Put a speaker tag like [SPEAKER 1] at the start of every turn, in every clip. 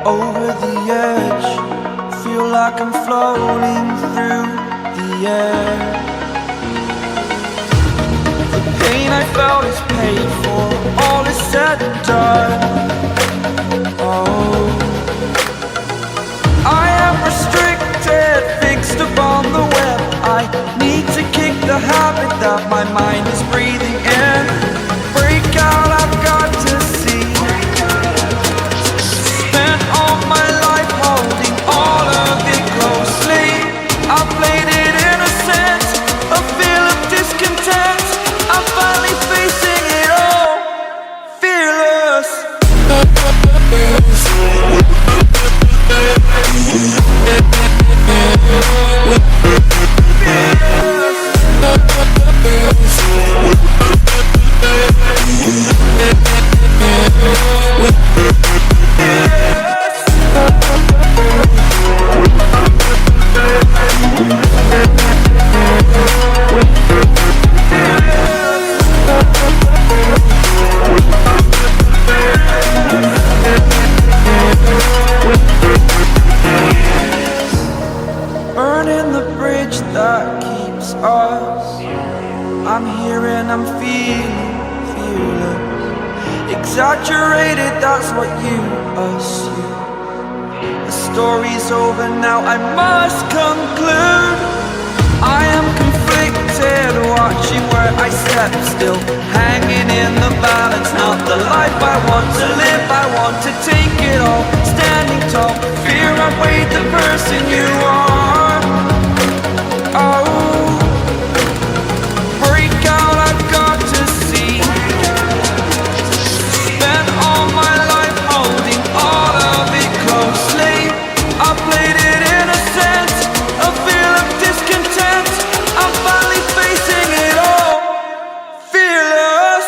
[SPEAKER 1] Over the edge, feel like I'm floating through the air. The pain I felt is paid for, all is said and done. Oh, I am restricted, fixed upon the web. I need to kick the habit that my mind is breathing in. Break out, I've got to see. Spent all my life holding all of it closely. I played it innocent, a feel of discontent. I'm finally facing it all, fearless. Burning the bridge that keeps us. I'm here and I'm feeling fearless. Exaggerated, that's what you assume. The story's over now, I must conclude. I am conflicted, watching where I step still, hanging in the balance. Not the life I want to live, I want to take it all. Standing tall, fear outweighed the person you are. Oh, break out, I've got to see. Spent all my life holding all of it closely. I played it innocent, a feel of discontent. I'm finally facing it all, fearless.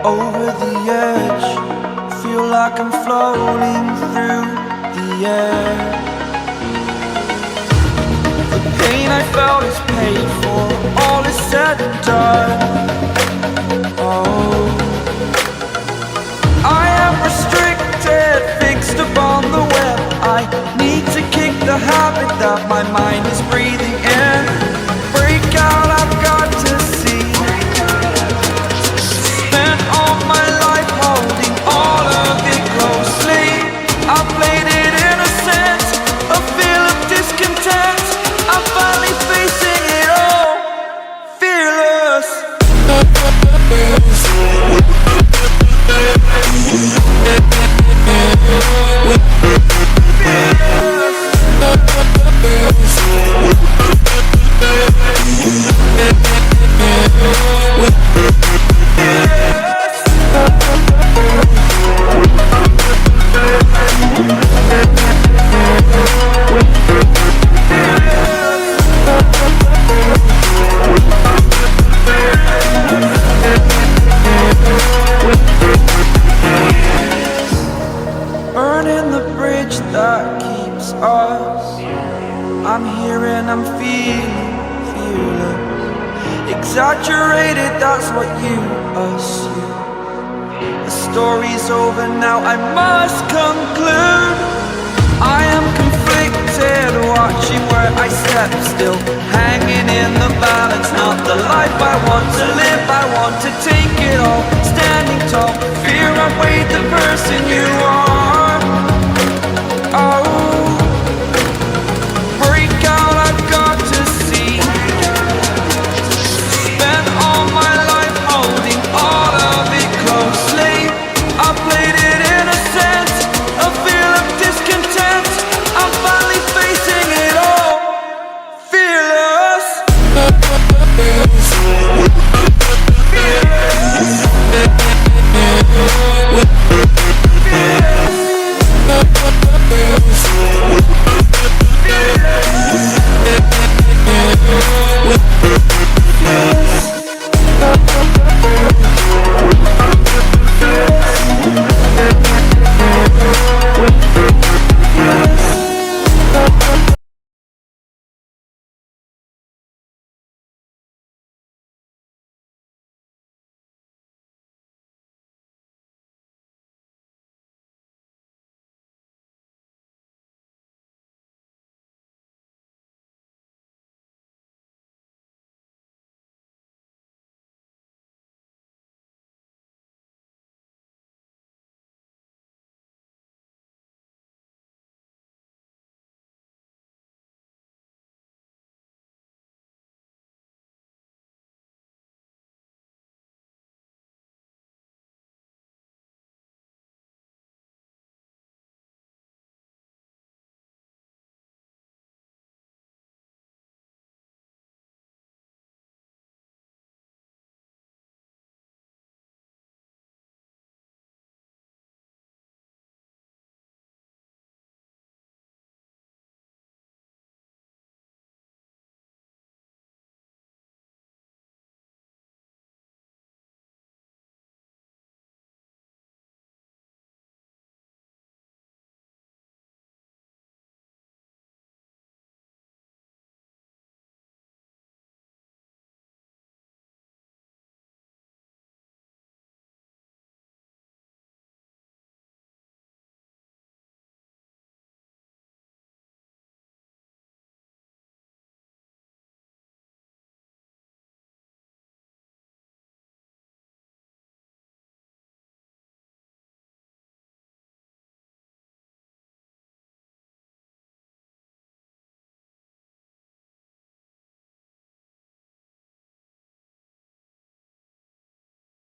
[SPEAKER 1] Over the edge, feel like I'm floating through the air. The pain I felt is paid for, all is said and done. Oh, I am restricted, fixed upon the web. I need to kick the habit that my mind is breathing in. Break out, I've got to see. Spent all my life holding all of it closely. I played it innocent, a feel of discontent. I'm finally facing it all, fearless. Burning the bridge that keeps us. I'm here and I'm feeling fearless. Exaggerated, that's what you assume. The story's over now, I must conclude. I am conflicted, step still, hanging in the balance. Not the life I want to live, I want to take it all. Standing tall, fear outweighed the verse